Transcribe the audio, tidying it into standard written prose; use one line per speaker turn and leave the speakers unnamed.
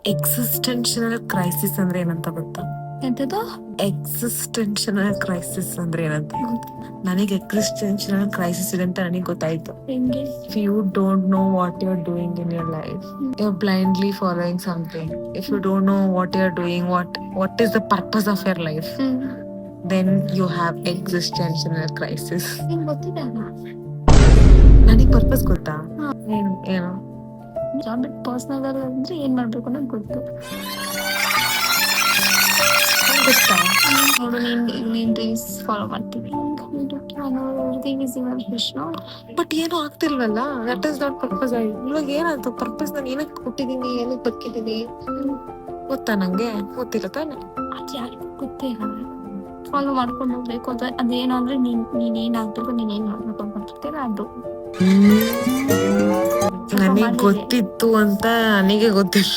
Existential crisis ಅಂದ್ರೆ ಏನಂತ ಗೊತ್ತಾ?
ಎಂತದು?
ಎಕ್ಸಿಸ್ಟೆನ್ಷಿಯಲ್ ಕ್ರೈಸಿಸ್ ಅಂದ್ರೆ ಏನಂತ ನನಗೆ ಎಕ್ಸಿಸ್ಟೆನ್ಷಿಯಲ್ ಕ್ರೈಸಿಸ್ ಇದೆ ಅಂತ ನನಗೆ ಗೊತ್ತಾಯ್ತು.
ಹೆಂಗೆ?
If you don't know what you're doing in your life, you're blindly following something. If you don't know what you're doing, what is the purpose of your life, then you have existential crisis.
ನಿಂಗೆ ಗೊತ್ತಿದೆ ಅಲ್ಲ?
ನನಗೆ purpose ಗೊತ್ತಾ? ಏನು
job personal ಅಂದ್ರೆ ಏನ್ ಮಾಡ್ಬೇಕು ಅನ್ನೋದು ಗೊತ್ತು.
ಗೊತ್ತಾ?
ನೋಡು, ನೀನ್ ರೀಲ್ಸ್ ಫಾಲೋ ಮಾಡ್ತೀವಿ, ನಾನು everything is your Vishnu.
But ಏನು ಆಗ್ತಿಲ್ವಲ್ಲ, ದಟ್ ಇಸ್ ನಾಟ್ ಪರ್ಪಸ್. ಇವಾಗ ಏನಾಯ್ತು ಪರ್ಪಸ್? ನಾನು ಏನಕ್ಕೆ ಹುಟ್ಟಿದೀನಿ, ಏನಕ್ಕೆ ಬದುಕಿದೀನಿ ಗೊತ್ತಾ? ನಂಗೆ ಗೊತ್ತಿಲ್ಲ ತಾನೆ.
ಅದು ಯಾರಿಗೂ ಗೊತ್ತೇ ಇಲ್ಲ. ಫಾಲೋ ಮಾಡ್ಕೊಂಡು ಹೋಗ್ಬೇಕು ಅಂತ ಅದೇನು ಅಂದ್ರೆ ನೀನ್ ಏನಾಗ್ಬೇಕು, ನೀನ್ ಏನ್ ಮಾಡ್ಬೇಕು ಅಂತ ಅದು
ನನಗೆ ಗೊತ್ತಿತ್ತು ಅಂತ ನನಗೆ ಗೊತ್ತಿಲ್ಲ.